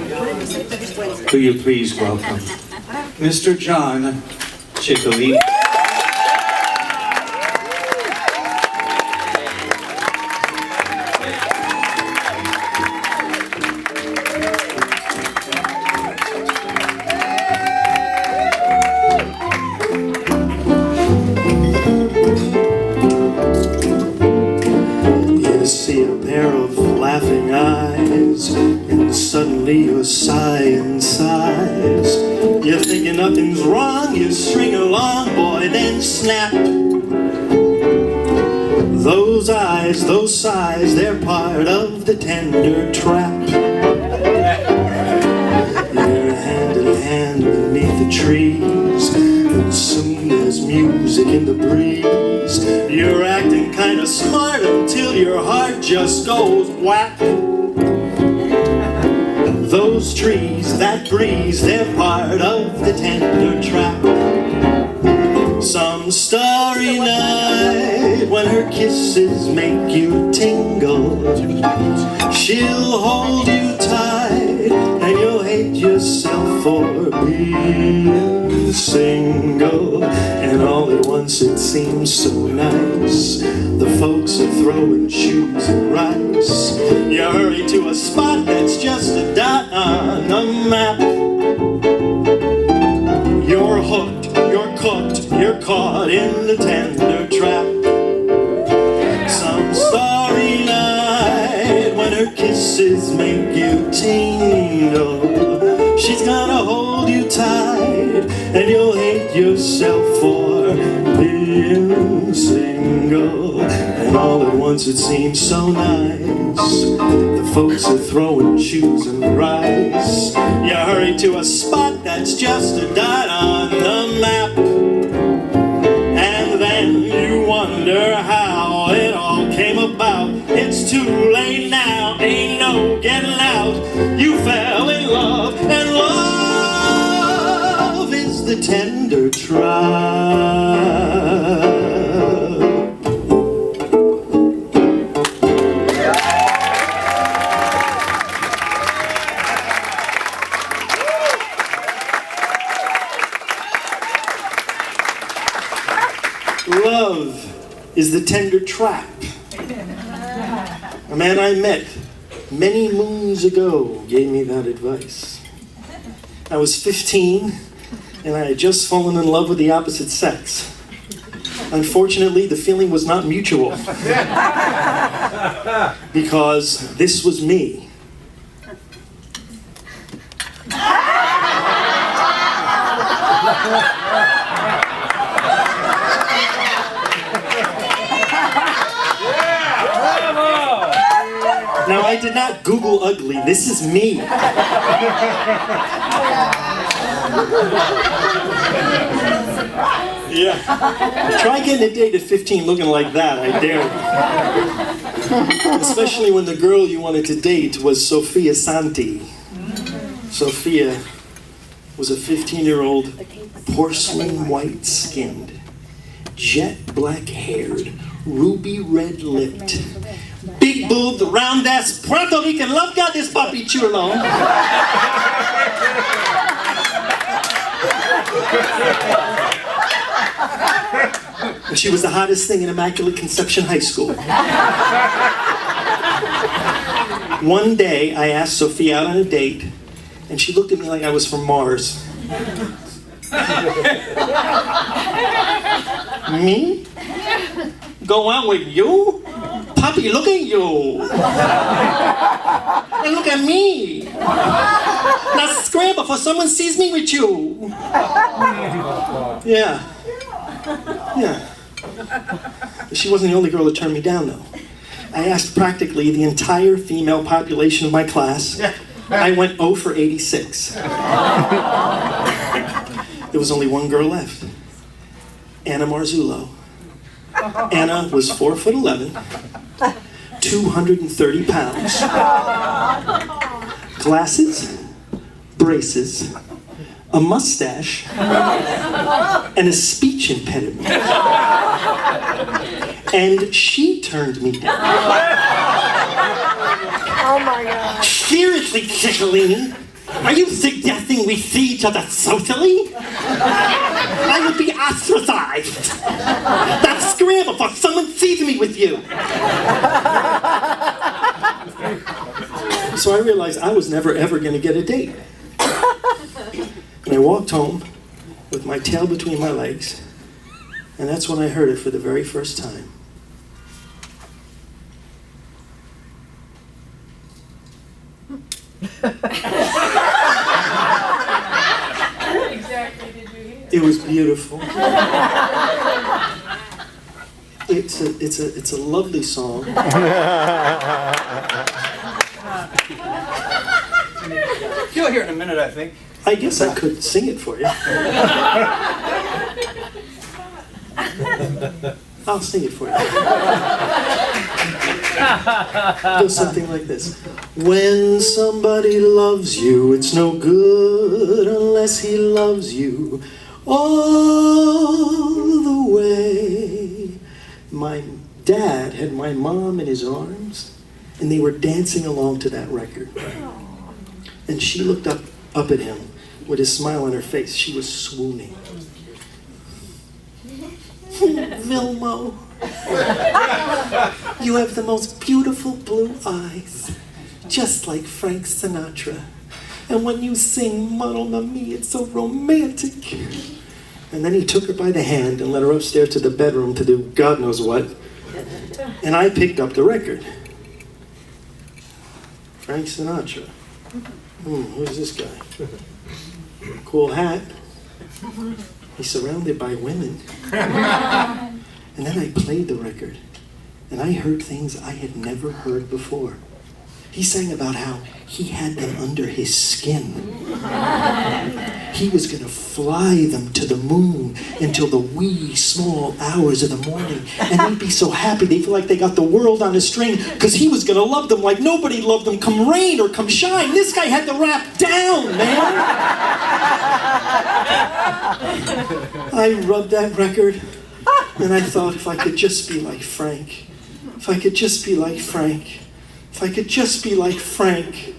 Will you please welcome Mr. John Ciccolini. You see a pair of laughing eyes, and suddenly you sigh and sighs. You're thinking nothing's wrong, you string along, boy, then snap. Those eyes, those sighs, they're part of the tender trap. You're hand in hand beneath the trees, and soon there's music in the breeze. You're acting kinda smart until your heart just goes whack. Those trees, that breeze, they're part of the tender trap. Some starry night when her kisses make you tingle, she'll hold you tight and you'll hate yourself for being single. And all at once it seems so nice, the folks are throwing shoes and rice. You hurry to a spot that's just a dot on a map. You're hooked, you're cooked, you're caught in the tender trap. Some starry night when her kisses make you tingle, she's gonna hold you tight and you'll hate yourself for being single. And all at once it seems so nice, the folks are throwing shoes and rice. You hurry to a spot that's just a dot on the map, and then you wonder how it all came about. It's too late now, ain't no getting out. You fell in love, and love is the tender trap. Love is the tender trap. A man I met many moons ago gave me that advice. I was 15 and I had just fallen in love with the opposite sex. Unfortunately, the feeling was not mutual because this was me. Now, I did not Google ugly. This is me. Yeah. Try getting a date at 15 looking like that, I dare you. Especially when the girl you wanted to date was Sophia Santi. Sophia was a 15-year-old porcelain white-skinned, jet black-haired, ruby red-lipped, big boobed, round ass Puerto Rican love got this papi chulo. And she was the hottest thing in Immaculate Conception High School. One day I asked Sophia out on a date and she looked at me like I was from Mars. Me? Go out with you? Papi, look at you. And look at me. Now scramble before someone sees me with you. Yeah. But she wasn't the only girl that turned me down, though. I asked practically the entire female population of my class. I went 0 for 86. There was only one girl left. Anna Marzullo. Anna was 4'11", 230 pounds. Glasses, braces, a mustache, and a speech impediment. And she turned me down. Oh my God. Seriously, Ciccolini, Are you suggesting we see each other socially? I would be ostracized. That's scramble for someone sees me with you. So I realized I was never ever going to get a date. And I walked home with my tail between my legs, and that's when I heard it for the very first time. Exactly did you hear? It was beautiful. It's a lovely song. You'll hear it in a minute, I think. I guess I could sing it for you. I'll sing it for you. It goes something like this. When somebody loves you, it's no good unless he loves you all the way. My dad had my mom in his arms, and they were dancing along to that record. And she looked up at him with a smile on her face. She was swooning. Vilmo, you have the most beautiful blue eyes, just like Frank Sinatra. And when you sing Mon Ami, it's so romantic. And then he took her by the hand and led her upstairs to the bedroom to do God knows what. And I picked up the record. Frank Sinatra. Who's this guy? Cool hat. He's surrounded by women. And then I played the record, and I heard things I had never heard before. He sang about how he had them under his skin. He was going to fly them to the moon until the wee, small hours of the morning. And they'd be so happy, they'd feel like they got the world on a string, because he was going to love them like nobody loved them, come rain or come shine. This guy had the rap down, man. I rubbed that record, and I thought, if I could just be like Frank, if I could just be like Frank, if I could just be like Frank.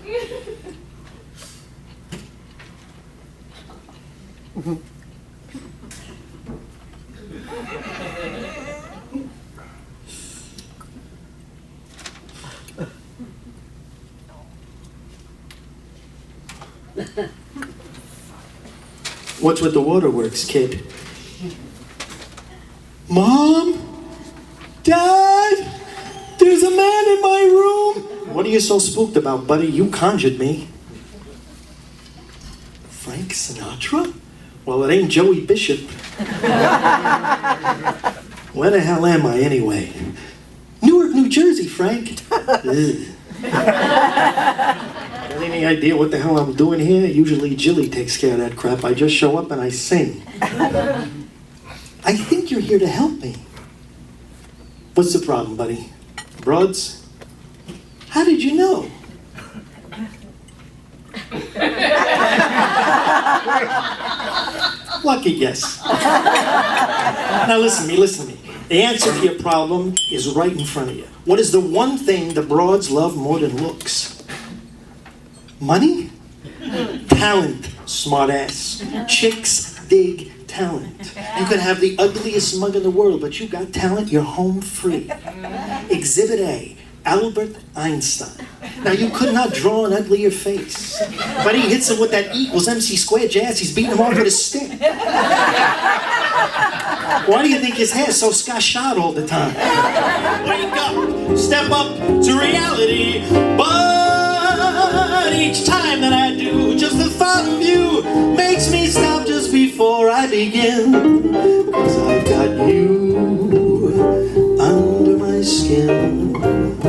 What's with the waterworks, kid? Mom? Dad? There's a man in my room! What are you so spooked about, buddy? You conjured me. Frank Sinatra? Well, it ain't Joey Bishop. Where the hell am I, anyway? Newark, New Jersey, Frank. Got any idea what the hell I'm doing here? Usually Jilly takes care of that crap. I just show up and I sing. I think you're here to help me. What's the problem, buddy? Broads? How did you know? Lucky guess. Now listen to me. The answer to your problem is right in front of you. What is the one thing the broads love more than looks? Money? Talent, smart ass. Chicks dig talent. You could have the ugliest mug in the world, but you got talent, you're home free. Exhibit A, Albert Einstein. Now you could not draw an uglier face, but he hits him with that E=MC² jazz. He's beating him off with a stick. Why do you think his hair's so scotch-shot all the time? Wake up, step up to reality, but each time that I do, just the thought of you makes me stop just before I begin. 'Cause I've got you under my skin, and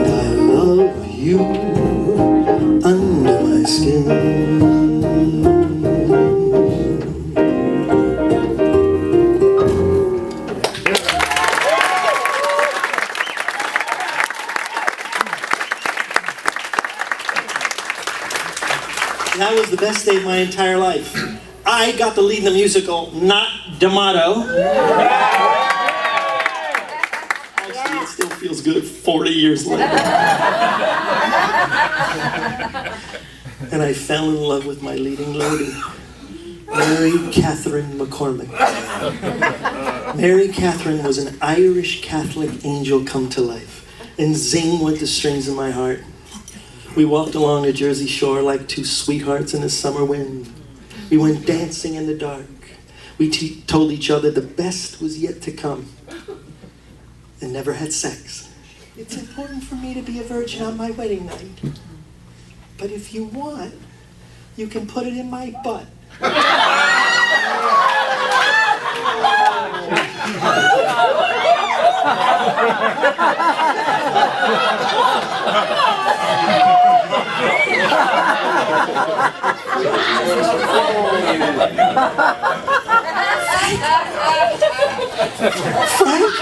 I love you under my skin. That was the best day of my entire life. I got to lead in the musical Not D'Amato. Actually, it still feels good 40 years later. and I fell in love with my leading lady, Mary Catherine McCormick. Mary Catherine was an Irish Catholic angel come to life, and zing went the strings in my heart. We walked along the Jersey shore like two sweethearts in a summer wind. We went dancing in the dark. We told each other the best was yet to come, and never had sex. It's important for me to be a virgin on my wedding night, but if you want, you can put it in my butt. Frank?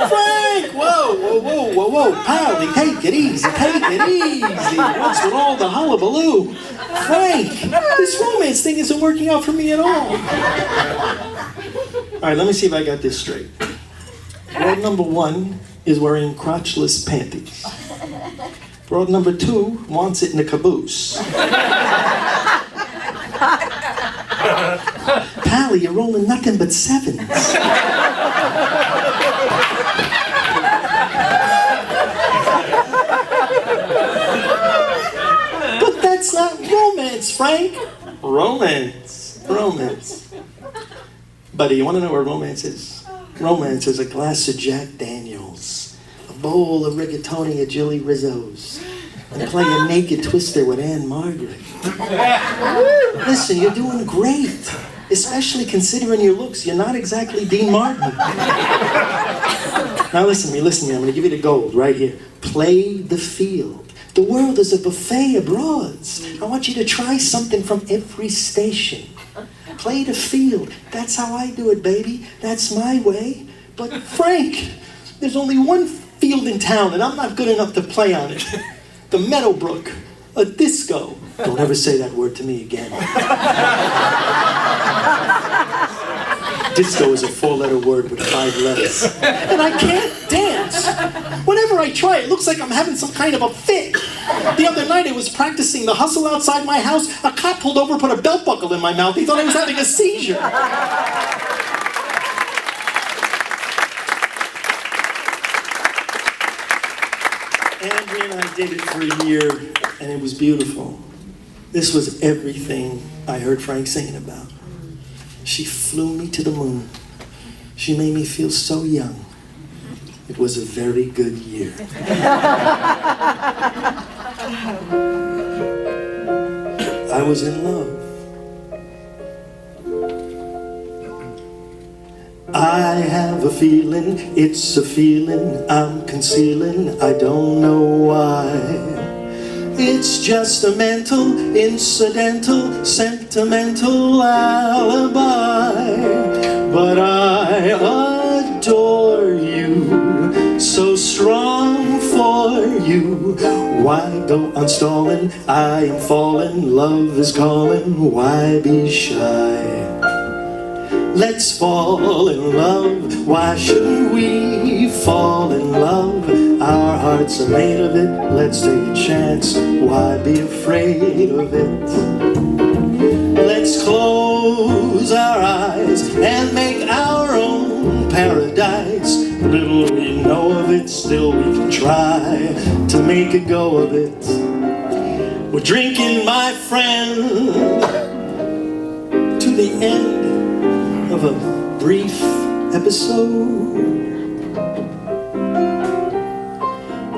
Frank! Whoa, pal, take it easy. What's with all the hullabaloo? Frank, this romance thing isn't working out for me at all. All right, let me see if I got this straight. Broad number 1 is wearing crotchless panties. Broad number 2 wants it in a caboose. Pally, you're rolling nothing but 7s. But that's not romance, Frank. Romance. Buddy, you want to know what romance is? Romance is a glass of Jack Daniels, a bowl of rigatoni at Jilly Rizzo's, and play a naked twister with Anne Margaret. Listen, you're doing great, especially considering your looks. You're not exactly Dean Martin. Now listen to me. I'm going to give you the gold right here. Play the field. The world is a buffet of broads. I want you to try something from every station. Play the field. That's how I do it, baby. That's my way. But Frank, there's only one field in town, and I'm not good enough to play on it. The Meadowbrook, a disco. Don't ever say that word to me again. Disco is a 4-letter word with 5 letters. And I can't dance. Whenever I try, it looks like I'm having some kind of a fit. The other night I was practicing the hustle outside my house. A cop pulled over, put a belt buckle in my mouth. He thought I was having a seizure. Andrea and I did it for a year, and it was beautiful. This was everything I heard Frank singing about. She flew me to the moon. She made me feel so young. It was a very good year. I was in love. I have a feeling, it's a feeling I'm concealing, I don't know why. It's just a mental, incidental, sentimental alibi. But I adore you, so strong for you. Why go on stalling? I am falling, love is calling, why be shy? Let's fall in love, why shouldn't we fall in love? Our hearts are made of it, let's take a chance, why be afraid of it? Let's close our eyes and make our own paradise. Little we know of it, still we can try to make a go of it. We're drinking, my friend, to the end of a brief episode.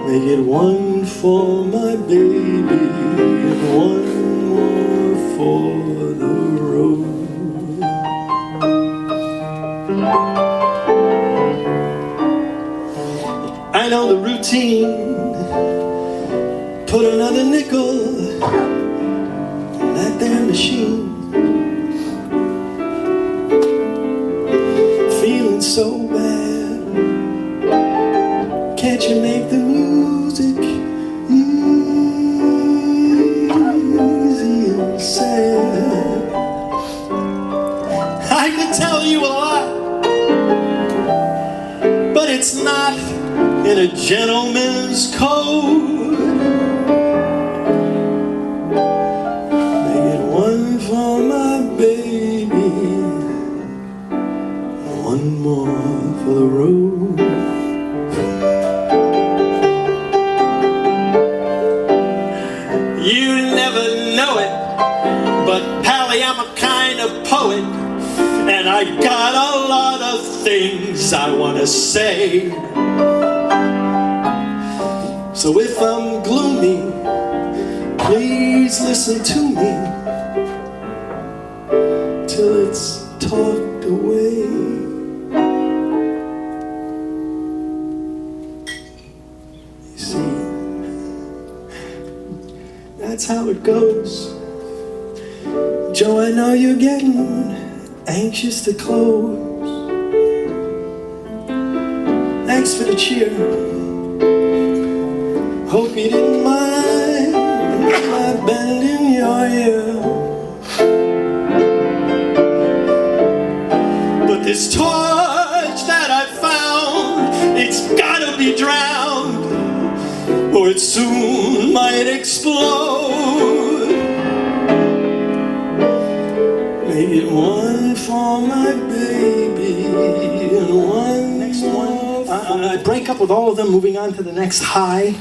Make it one for my baby and one more for the road. I know the routine. Put another nickel in that damn machine. So bad, can't you make the music easy and sad? I could tell you a lot, but it's not in a gentleman's coat. Make it one for my baby, one more for the road. You never know it, but Pally, I'm a kind of poet, and I got a lot of things I want to say. So if I'm gloomy, please listen to me till it's talked away. You see, that's how it goes. Joe, I know you're getting anxious to close. Thanks for the cheer. Hope you didn't mind my bending your ear. But this torch that I found, it's gotta be drowned, or it soon might explode. Make it one for my baby and one next one. I'd break up with all of them, moving on to the next high,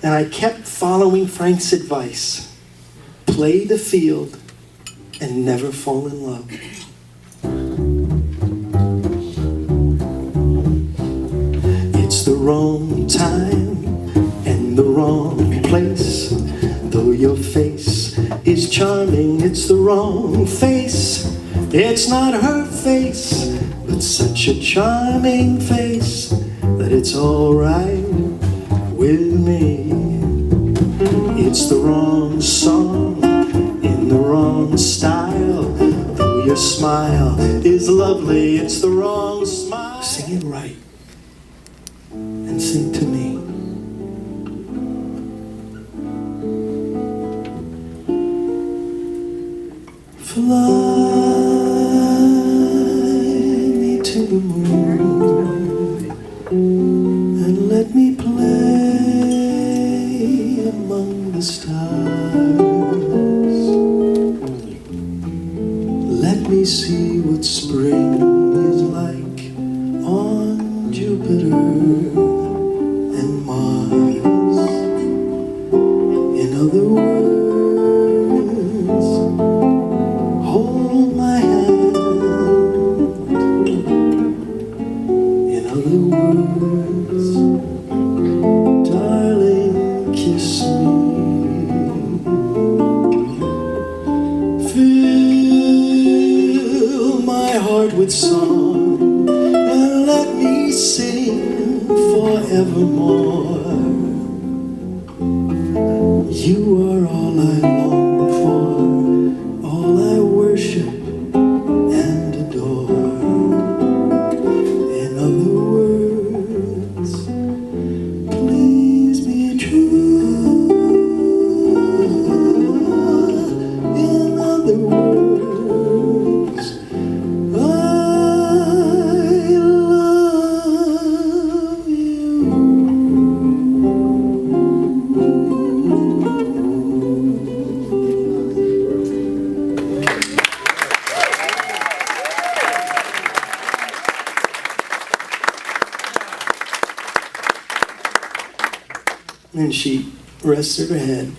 and I kept following Frank's advice. Play the field and never fall in love. It's the wrong time and the wrong place. Though your face is charming, it's the wrong face. It's not her face, but such a charming face that it's all right with me. It's the wrong song in the wrong style. Though your smile is lovely, it's the wrong smile. Sing it right and sing to me. Fly me to the moon and let me play among the stars. Let me see what spring is like on Jupiter and Mars. In other words, hold my hand. In other words, darling, kiss me. Fill my heart with song and let me sing forevermore. You are all I long for, all I worship and adore. In other words, please be true. In other words, I love you. And she rested her head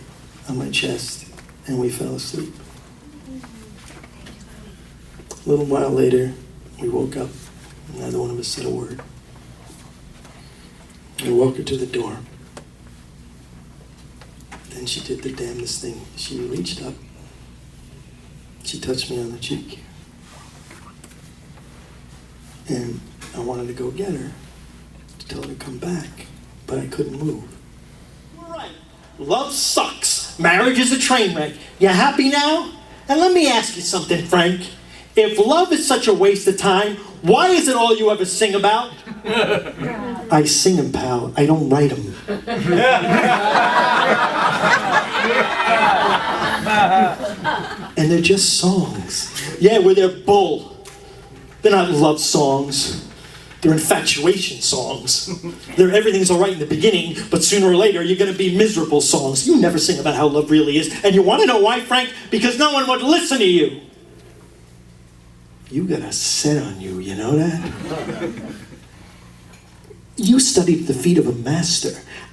on my chest, and we fell asleep. A little while later, we woke up. Neither one of us said a word. I walked her to the door. Then she did the damnedest thing. She reached up. She touched me on the cheek. And I wanted to go get her, to tell her to come back, but I couldn't move. Right. Love sucks. Marriage is a train wreck. You happy now? And let me ask you something, Frank. If love is such a waste of time, why is it all you ever sing about? I sing them, pal. I don't write them. And they're just songs. Yeah, well, they're bull. They're not love songs. They're infatuation songs. They're everything's all right in the beginning, but sooner or later you're going to be miserable songs. You never sing about how love really is. And you want to know why, Frank? Because no one would listen to you. You got a set on you, you know that? You studied at the feet of a master.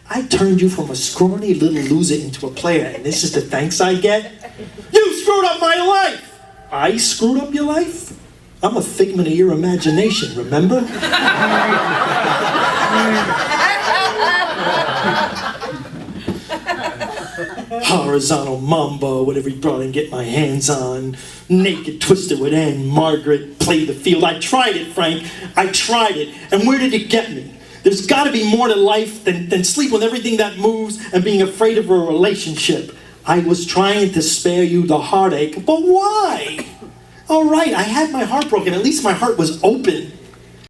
I turned you from a scrawny little loser into a player, and this is the thanks I get? You screwed up my life! I screwed up your life? I'm a figment of your imagination, remember? Horizontal mambo, whatever he brought and get my hands on. Naked Twisted with Anne Margaret, play the field. I tried it, Frank. I tried it. And where did it get me? There's got to be more to life than sleep with everything that moves and being afraid of a relationship. I was trying to spare you the heartache, but why? All right, I had my heart broken. At least my heart was open.